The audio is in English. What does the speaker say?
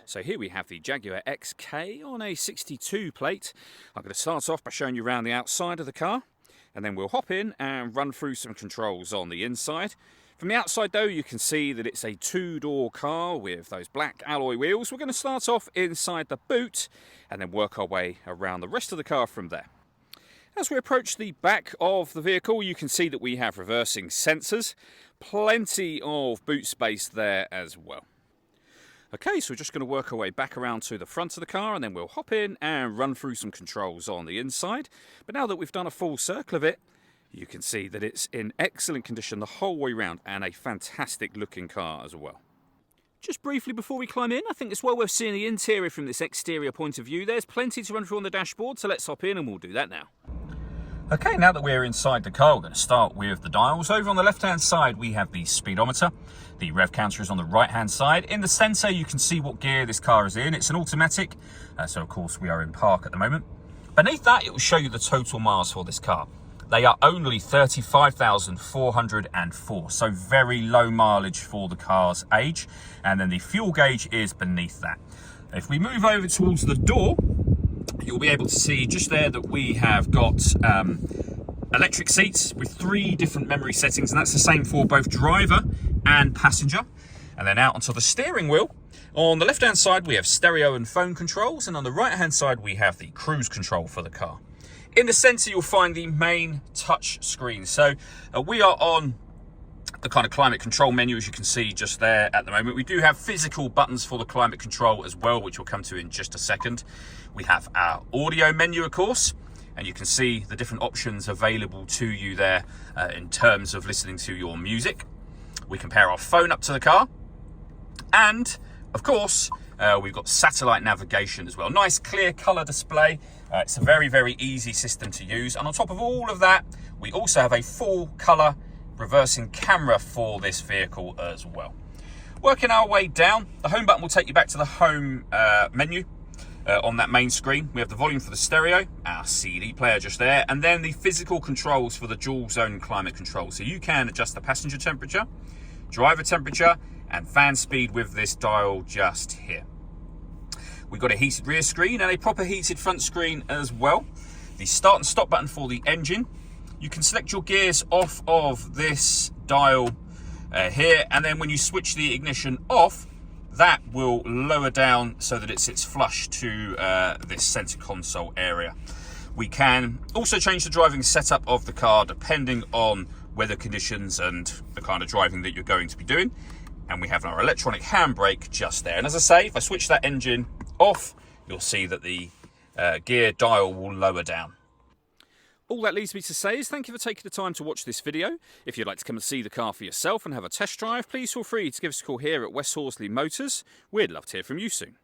So here we have the Jaguar XK on a 62 plate. I'm going to start off by showing you around the outside of the car, and then we'll hop in and run through some controls on the inside. From the outside though, you can see that it's a two-door car with those black alloy wheels. We're going to start off inside the boot and then work our way around the rest of the car from there. As we approach the back of the vehicle, you can see that we have reversing sensors. Plenty of boot space there as well. Okay, so we're just going to work our way back around to the front of the car and then we'll hop in and run through some controls on the inside. But now that we've done a full circle of it, you can see that it's in excellent condition the whole way round and a fantastic looking car as well. Just briefly before we climb in, I think it's well worth seeing the interior from this exterior point of view. There's plenty to run through on the dashboard, so let's hop in and we'll do that now. Okay, now that we're inside the car, we're going to start with the dials. Over on the left-hand side, we have the speedometer. The rev counter is on the right-hand side. In the centre, you can see what gear this car is in. It's an automatic, so of course we are in park at the moment. Beneath that, it will show you the total miles for this car. They are only 35,404, so very low mileage for the car's age. And then the fuel gauge is beneath that. If we move over towards the door, you'll be able to see just there that we have got electric seats with 3 different memory settings, and that's the same for both driver and passenger. And then out onto the steering wheel, on the left hand side we have stereo and phone controls, and on the right hand side we have the cruise control for the car. In the centre you'll find the main touch screen. So we are on the kind of climate control menu, as you can see just there at the moment. We do have physical buttons for the climate control as well, which we'll come to in just a second. We have our audio menu, of course, and you can see the different options available to you there in terms of listening to your music. We can pair our phone up to the car, and of course we've got satellite navigation as well. Nice clear colour display. It's a very, very easy system to use, and on top of all of that, we also have a full colour reversing camera for this vehicle as well. Working our way down, the home button will take you back to the home menu. On that main screen, we have the volume for the stereo, our CD player just there, and then the physical controls for the dual zone climate control. So you can adjust the passenger temperature, driver temperature, and fan speed with this dial just here. We've got a heated rear screen and a proper heated front screen as well. The start and stop button for the engine. You can select your gears off of this dial here, and then when you switch the ignition off, that will lower down so that it sits flush to this center console area. We can also change the driving setup of the car depending on weather conditions and the kind of driving that you're going to be doing. And we have our electronic handbrake just there. And as I say, if I switch that engine off, you'll see that the gear dial will lower down. All that leaves me to say is thank you for taking the time to watch this video. If you'd like to come and see the car for yourself and have a test drive, please feel free to give us a call here at West Horsley Motors. We'd love to hear from you soon.